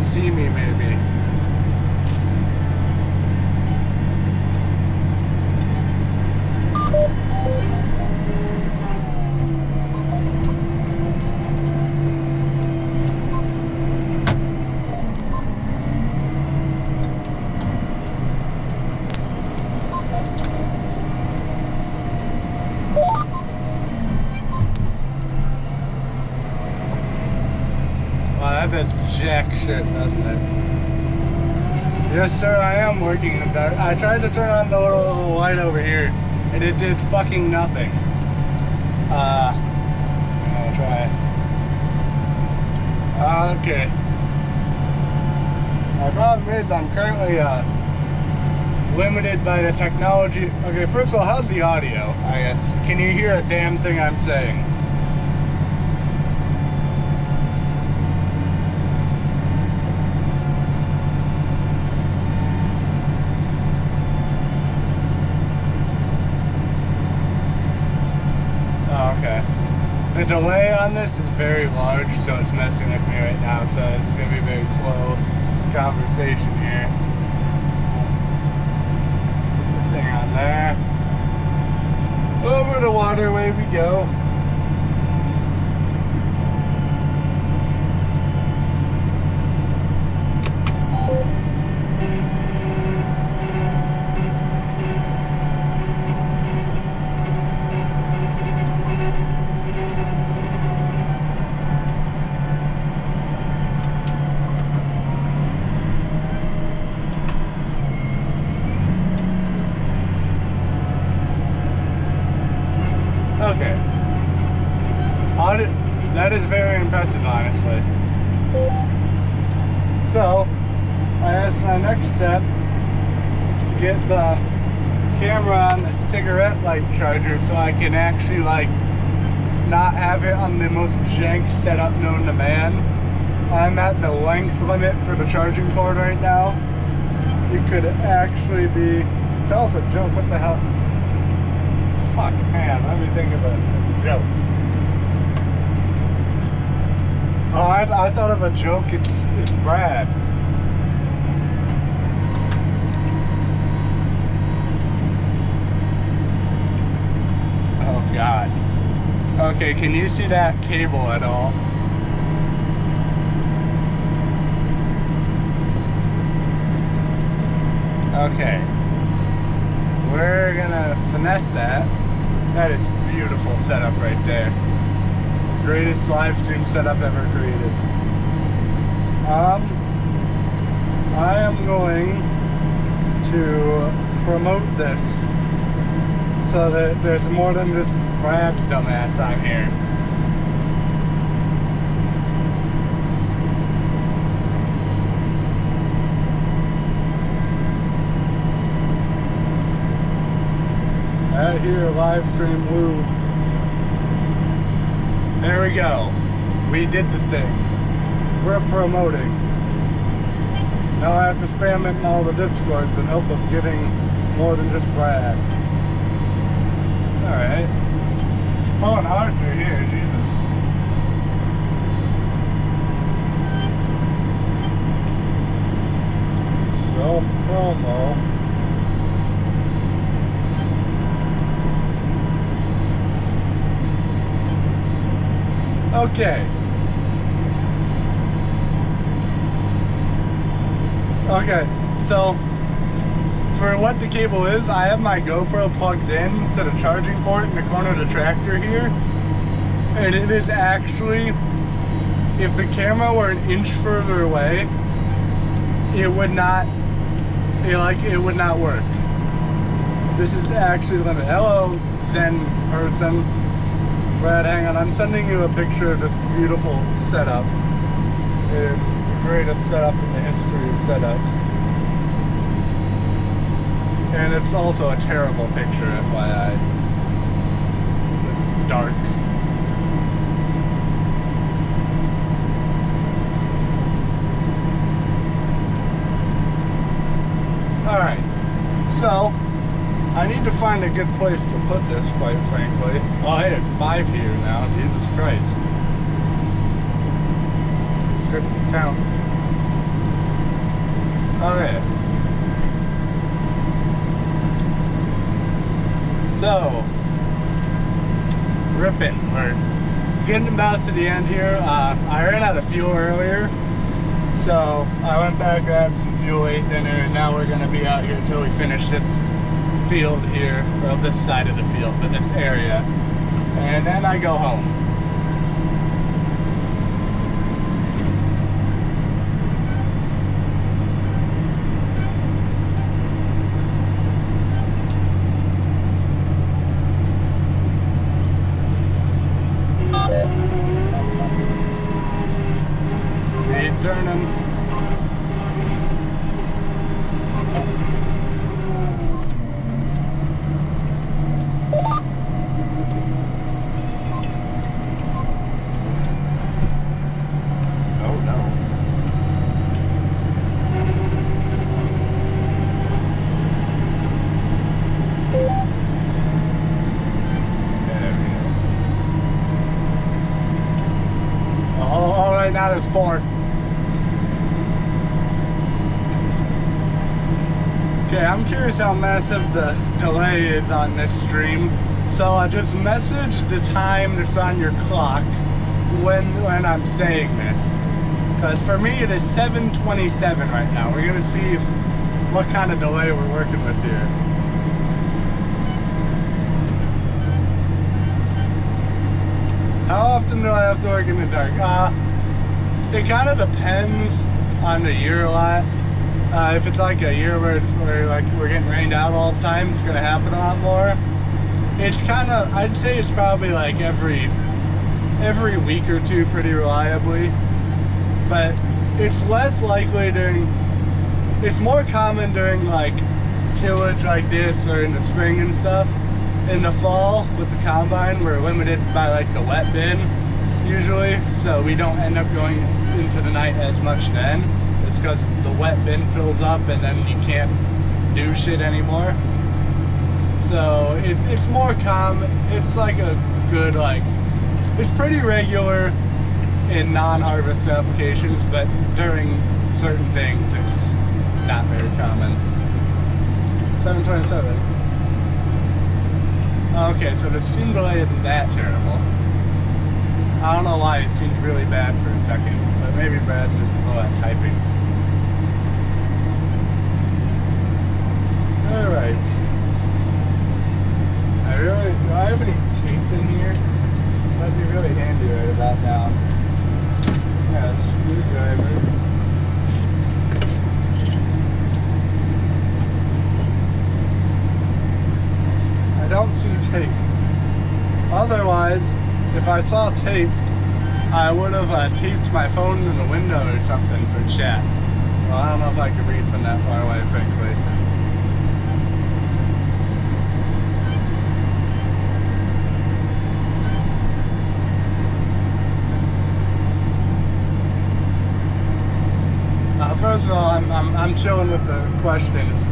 can see me maybe. That's jack shit, doesn't it? Yes, sir, I am working in the dark. I tried to turn on the little light over here, and it did fucking nothing. I'm gonna try. Okay. My problem is I'm currently limited by the technology. Okay, first of all, how's the audio, I guess? Can you hear a damn thing I'm saying? Okay. The delay on this is very large, so it's messing with me right now, so it's going to be a very slow conversation here. Put the thing on there. Over the waterway we go. Okay. That is very impressive, honestly. So, I guess my next step is to get the camera on the cigarette light charger so I can actually, like, not have it on the most jank setup known to man. I'm at the length limit for the charging cord right now. It could actually be... Tell us a joke, what the hell? Fuck, man, let me think of a joke. Oh, I thought of a joke, it's Brad. Oh, God. Okay, can you see that cable at all? Okay. We're gonna finesse that. That is beautiful setup right there. Greatest live stream setup ever created. I am going to promote this so that there's more than just Brad's dumbass on here. Out here, live stream Lou. There we go. We did the thing. We're promoting. Now I have to spam it in all the discords in hope of getting more than just Brad. Alright. Pulling hard through here, Jesus. Self-promo. Okay. Okay, so for what the cable is, I have my GoPro plugged in to the charging port in the corner of the tractor here. And it is actually, if the camera were an inch further away, it would not, it would not work. This is actually limited. Hello, Zen person. Brad, hang on, I'm sending you a picture of this beautiful setup. It is the greatest setup in the history of setups. And it's also a terrible picture, FYI. It's dark. Alright, so I need to find a good place to put this, quite frankly. Oh, hey, there's 5 here now. Jesus Christ. It's good to count. Okay. So, Rippin. We're getting about to the end here. I ran out of fuel earlier, so I went back, grabbed some fuel, ate dinner, and now we're gonna be out here until we finish this field here, or this side of the field, but this area, and then I go home. Turning. Oh no. There we go. Oh, all right, now there's 4. Okay, I'm curious how massive the delay is on this stream. So I just messaged the time that's on your clock when I'm saying this. Because for me it is 7:27 right now. We're gonna see what kind of delay we're working with here. How often do I have to work in the dark? It kind of depends on the year a lot. If it's like a year where we're getting rained out all the time, it's gonna happen a lot more. It's kind of, I'd say it's probably like every week or two pretty reliably, but it's less likely it's more common during like tillage like this or in the spring and stuff. In the fall with the combine, we're limited by like the wet bin usually, so we don't end up going into the night as much then. It's because the wet bin fills up and then you can't do shit anymore. So it's more common. It's like a good, like, it's pretty regular in non-harvest applications, but during certain things it's not very common. 7:27. Okay, so the stream delay isn't that terrible. I don't know why it seemed really bad for a second, but maybe Brad's just slow at typing. Alright. Do I have any tape in here? That'd be really handy right about now. Yeah, the screwdriver. I don't see tape. Otherwise, if I saw tape, I would have taped my phone in the window or something for chat. Well, I don't know if I could read from that far away, frankly. First of all, I'm chilling with the questions.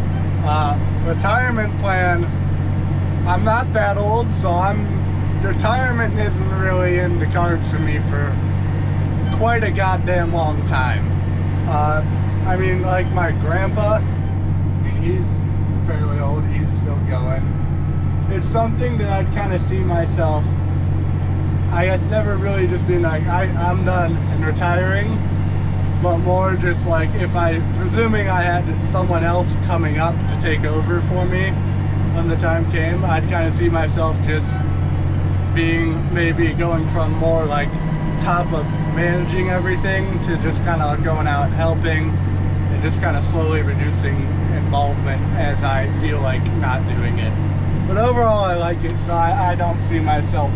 Retirement plan. I'm not that old, so retirement isn't really in the cards for me for quite a goddamn long time. I mean, like my grandpa, he's fairly old. He's still going. It's something that I'd kind of see myself, I guess, never really just being like, I'm done and retiring. But more just like presuming I had someone else coming up to take over for me when the time came, I'd kind of see myself just maybe going from more like top of managing everything to just kind of going out helping and just kind of slowly reducing involvement as I feel like not doing it. But overall I like it, so I don't see myself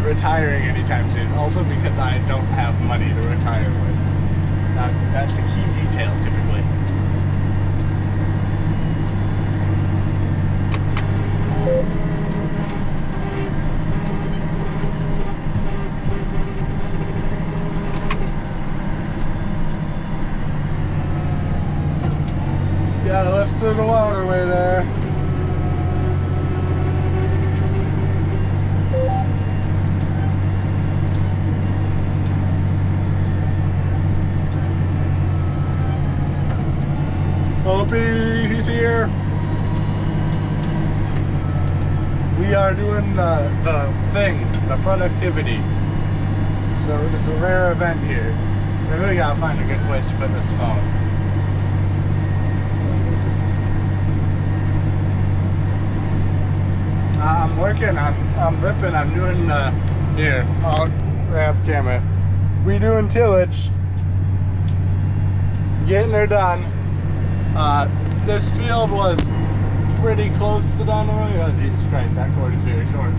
retiring anytime soon. Also because I don't have money to retire with. That's a key detail typically. Gotta lift through the waterway there. Whoopi, he's here. We are doing the thing, the productivity. So it's a rare event here. I really gotta find a good place to put this phone. I'm working, I'm ripping, I'm doing, here, I'll grab camera. We doing tillage. Getting her done. This field was pretty close to done earlier. Oh, Jesus Christ, that cord is very short.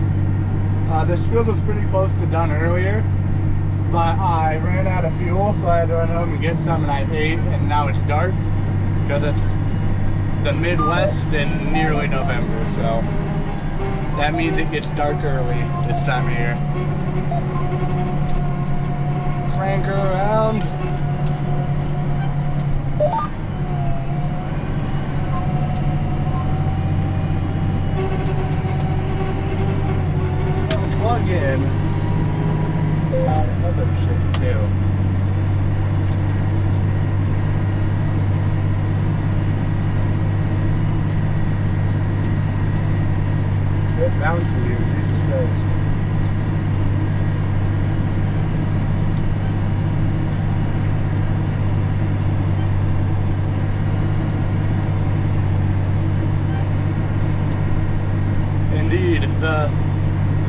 This field was pretty close to done earlier, but I ran out of fuel, so I had to run home and get some, and I ate, and now it's dark because it's the Midwest in nearly November, so that means it gets dark early this time of year. Crank her around. Plug in other shit too. Good bounce for you, Jesus Christ. Indeed,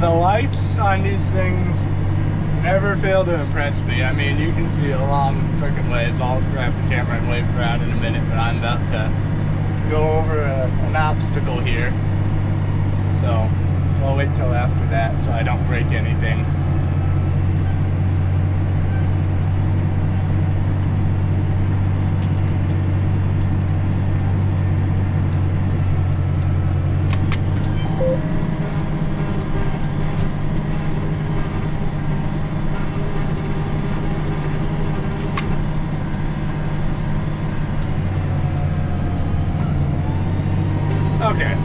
the lights on these things never fail to impress me. I mean, you can see a long freaking ways. I'll grab the camera and wave around in a minute, but I'm about to go over an obstacle here. So I'll wait till after that so I don't break anything. Okay,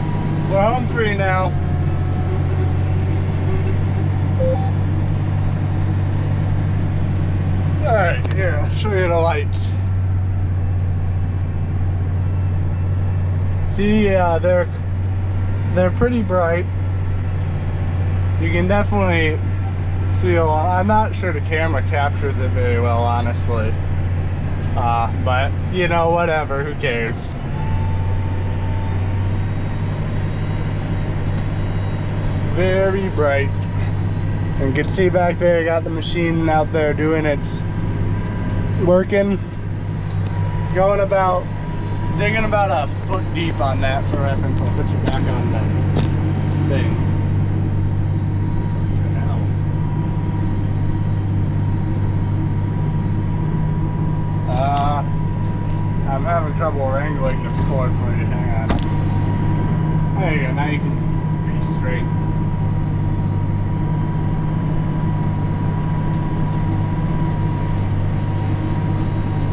well, I'm free now. Alright, here, I'll show you the lights. See, yeah, they're pretty bright. You can definitely see a lot. I'm not sure the camera captures it very well, honestly. But, you know, whatever, who cares? Very bright. And you can see back there, got the machine out there doing its working. Digging about a foot deep on that for reference. I'll put you back on the thing. I'm having trouble wrangling this cord for you. Hang on. There you go. Now you can be straight.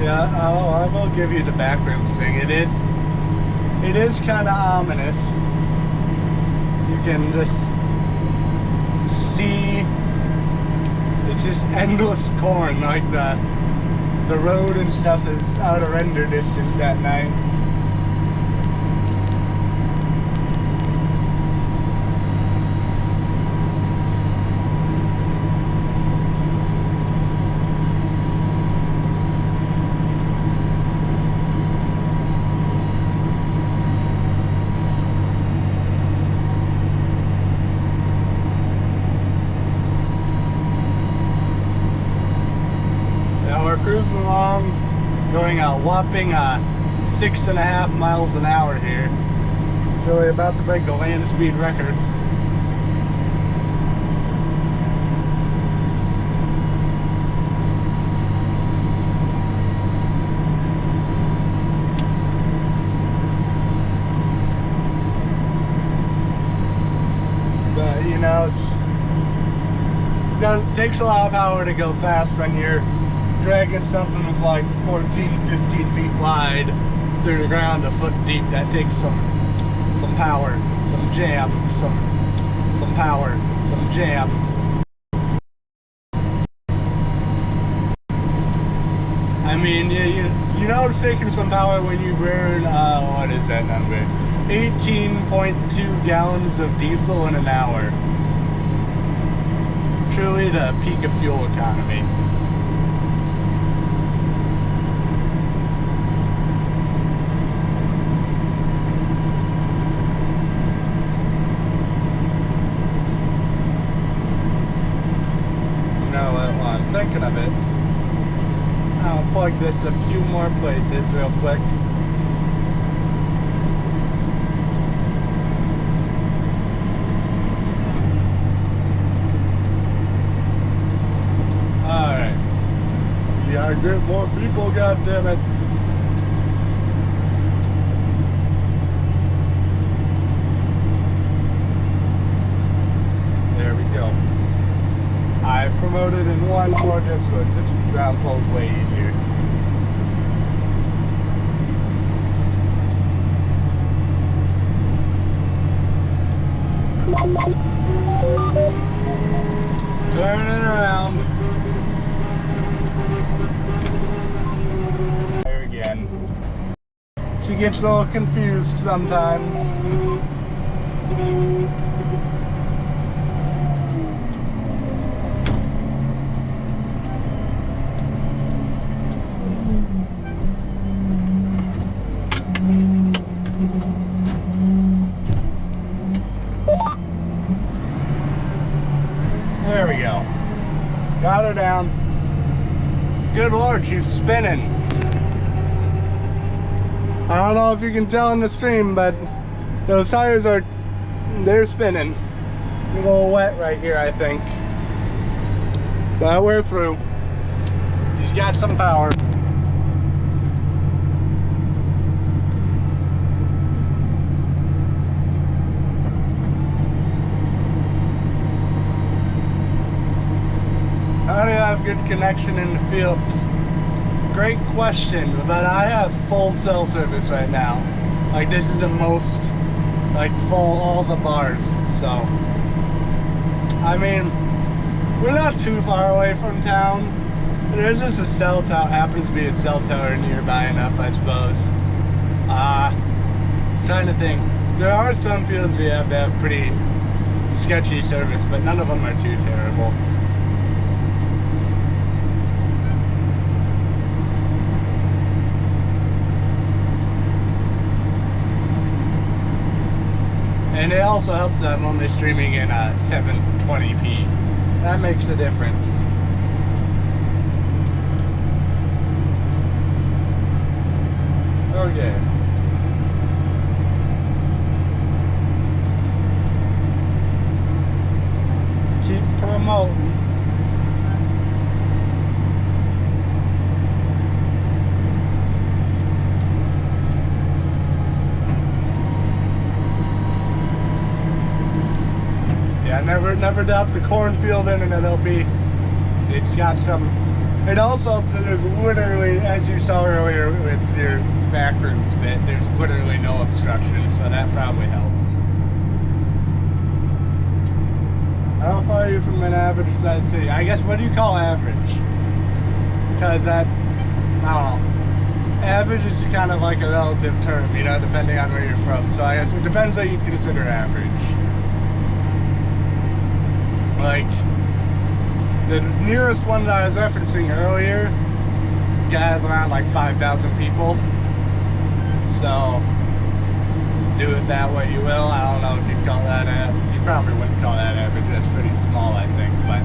Yeah, I will give you the backroom thing. It is kind of ominous. You can just see it's just endless corn. Like the road and stuff is out of render distance at night. Cruising along, going a whopping 6.5 miles an hour here. Really about to break the land speed record. But you know, it takes a lot of power to go fast when you're dragging something that's like 14, 15 feet wide through the ground a foot deep. That takes some power, some jam, some power, some jam. I mean, you know it's taking some power when you burn, what is that number? 18.2 gallons of diesel in an hour. Truly the peak of fuel economy. You know what, while I'm thinking of it, I'll plug this a few more places real quick. Alright. Yeah, get more people, goddammit. There we go. I promoted in one more Discord. This ground pull's way easier. Turning around. There again. She gets a little confused sometimes. There we go. Got her down. Good Lord, she's spinning. I don't know if you can tell in the stream, but those tires they're spinning. A little wet right here, I think. But we're through. She's got some power. How do you have good connection in the fields? Great question, but I have full cell service right now. Like, this is the most, like, full, all the bars, so. I mean, we're not too far away from town. There's just a cell tower, happens to be a cell tower nearby enough, I suppose. Trying to think. There are some fields we have that have pretty sketchy service, but none of them are too terrible. And it also helps that I'm only streaming in 720p. That makes a difference. Okay. Keep promoting. Yeah, never doubt the cornfield internet LP. It's got some. It also helps that there's literally, as you saw earlier with your backrooms bit, there's literally no obstructions, so that probably helps. How far are you from an average sized city? I guess, what do you call average? Because that, I don't know. Average is kind of like a relative term, you know, depending on where you're from. So I guess it depends what you consider average. Like, the nearest one that I was referencing earlier has around like 5,000 people. So, do with that what you will. I don't know if you'd call that you probably wouldn't call that average. That's pretty small, I think. But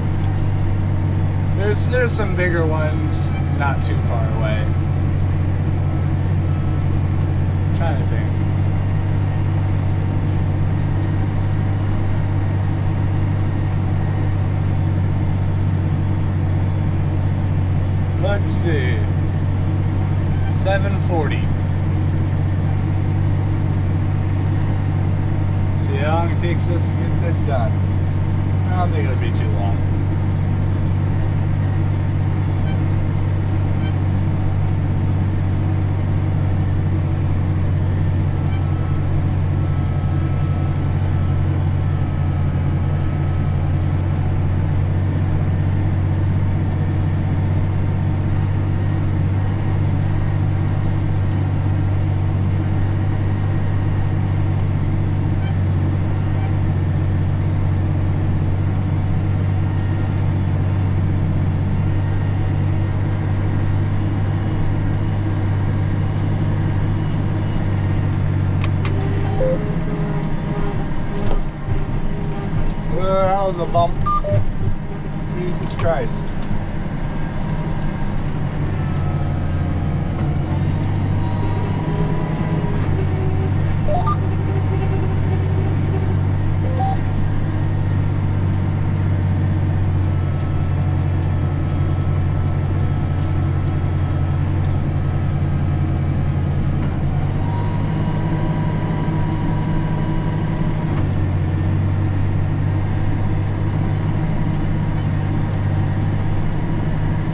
there's some bigger ones not too far away. I'm trying to think. Let's see, 7:40. See how long it takes us to get this done. I don't think it'll be too long.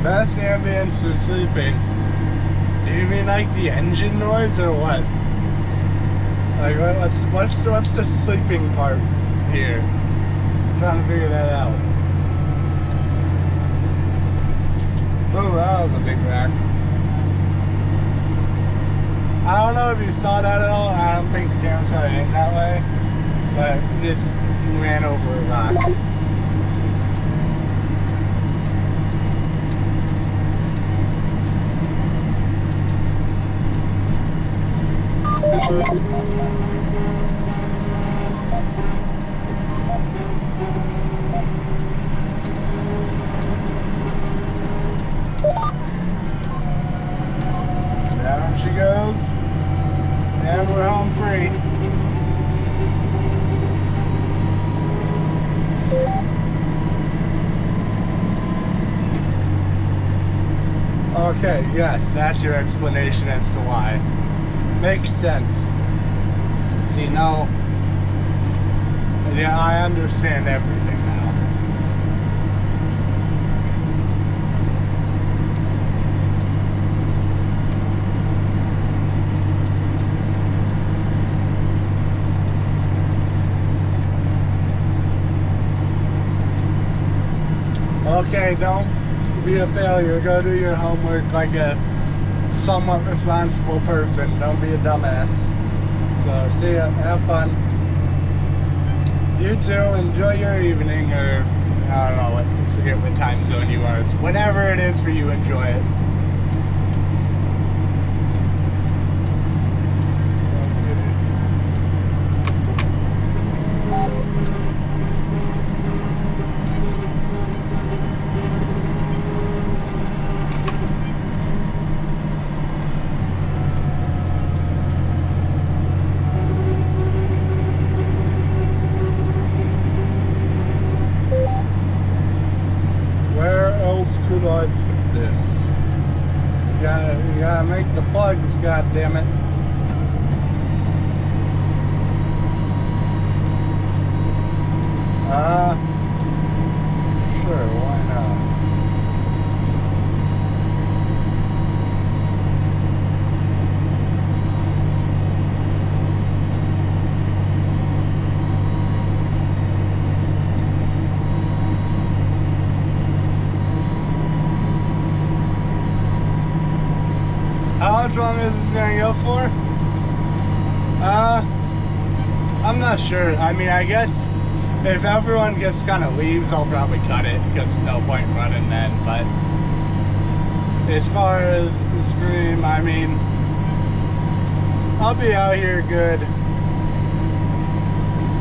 Best ambience for sleeping. Do you mean like the engine noise or what? Like what's the sleeping part here? I'm trying to figure that out. Oh, that was a big wreck. I don't know if you saw that at all. I don't think the camera's probably aimed that way, but it just ran over a rock. Down she goes, and we're home free. Okay, yes, that's your explanation as to why. Makes sense. See, now, yeah, I understand everything now. Okay, don't be a failure. Go do your homework like a somewhat responsible person. Don't be a dumbass. So, see ya. Have fun. You too. Enjoy your evening, or I don't know what. Forget what time zone you are. Whatever it is for you, enjoy it. Could put this? You gotta make the plugs, goddammit. Sure, why not? How much longer is this gonna go for? I'm not sure. I mean, I guess if everyone just kind of leaves, I'll probably cut it because no point running then. But as far as the stream, I mean, I'll be out here good.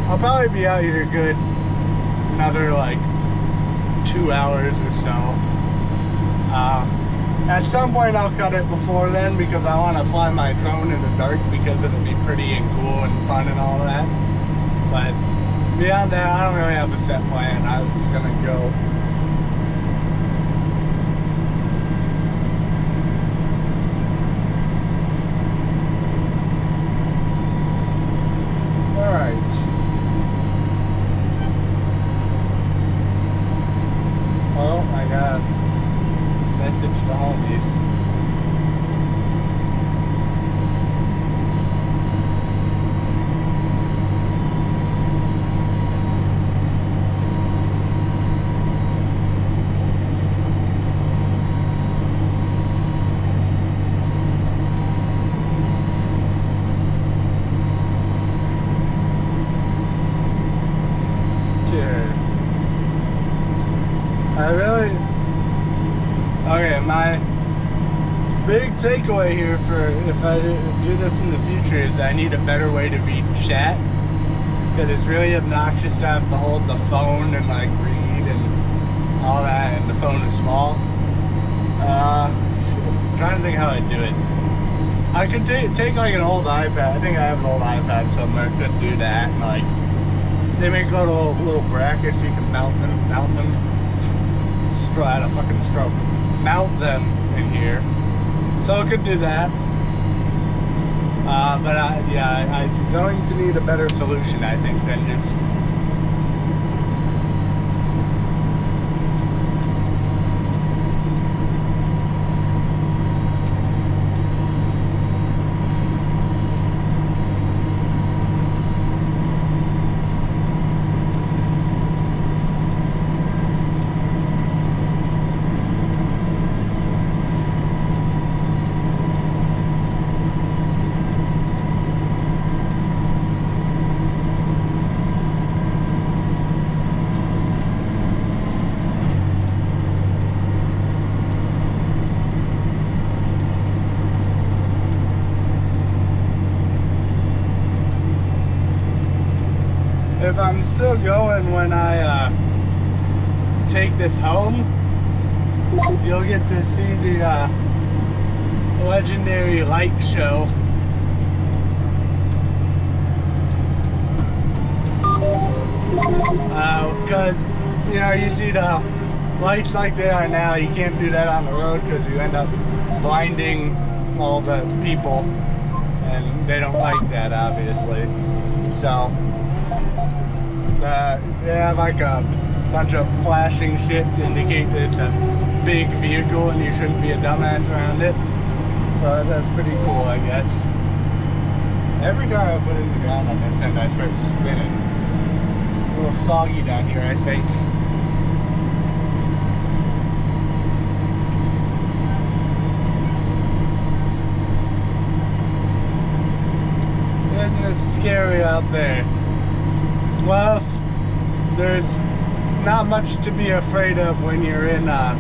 I'll probably be out here good another like 2 hours or so. At some point I'll cut it before then because I want to fly my drone in the dark because it'll be pretty and cool and fun and all that. But beyond that, I don't really have a set plan. I was just gonna go. Alright. Well, I got message to homies. Okay, my big takeaway here for if I do this in the future is I need a better way to read chat, because it's really obnoxious to have to hold the phone and like read and all that, and the phone is small. I'm trying to think how I'd do it. I could take like an old iPad. I think I have an old iPad somewhere. Could do that. And, like, they make little brackets so you can mount them. I had a fucking stroke. Mount them in here, so I could do that. But yeah, I'm going to need a better solution, I think, than just. going when I take this home. You'll get to see the legendary light show. Because, you know, you see the lights like they are now, you can't do that on the road because you end up blinding all the people, and they don't like that, obviously. So they have like a bunch of flashing shit to indicate that it's a big vehicle and you shouldn't be a dumbass around it. So that's pretty cool, I guess. Every time I put it in the ground on this end, I start spinning. A little soggy down here, I think. Isn't it scary out there? Well, there's not much to be afraid of when you're in a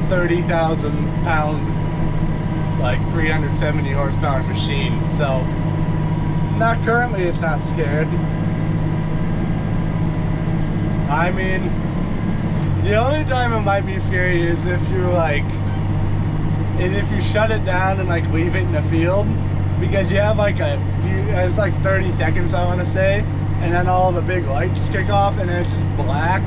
30,000 pound, like 370 horsepower machine. So, not currently, it's not scared. I mean, the only time it might be scary is if you're like, if you shut it down and like leave it in the field, because you have like a few, it's like 30 seconds I want to say, and then all the big lights kick off and it's just black,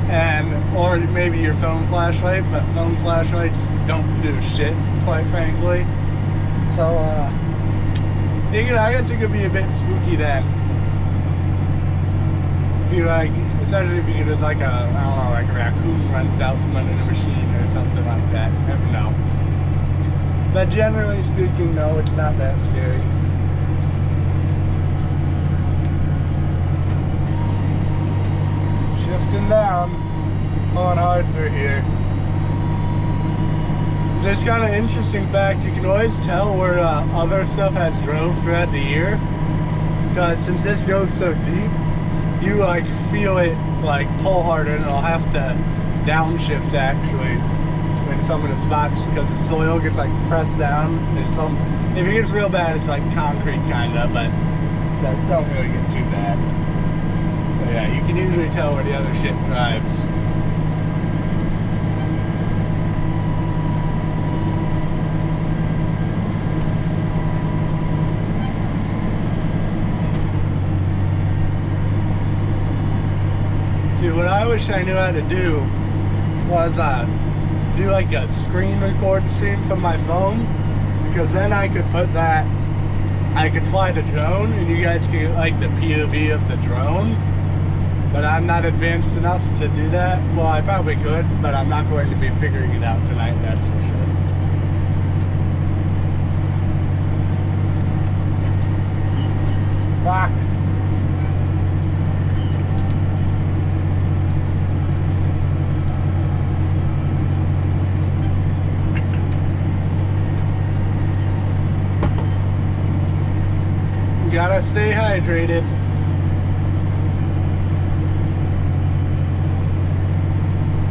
and or maybe your phone flashlight, but phone flashlights don't do shit, quite frankly. So I guess it could be a bit spooky then. If you like, especially if you get just like a, I don't know, like a raccoon runs out from under the machine or something like that. You never know. But generally speaking, no, it's not that scary. Shifting down, going hard through here. There's kind of interesting fact, you can always tell where other stuff has drove throughout the year, because since this goes so deep, you like feel it like pull harder, and it'll have to downshift actually in some of the spots because the soil gets like pressed down. There's some, if it gets real bad, it's like concrete kind of, but that don't really get too bad. But yeah, you can usually tell where the other shit drives. See, what I wish I knew how to do was do like a screen record stream from my phone, because then I could put that, I could fly the drone and you guys could get like the POV of the drone, but I'm not advanced enough to do that. Well, I probably could, but I'm not going to be figuring it out tonight, that's for sure. Fuck. Gotta stay hydrated.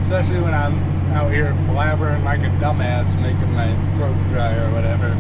Especially when I'm out here blabbering like a dumbass, making my throat dry or whatever.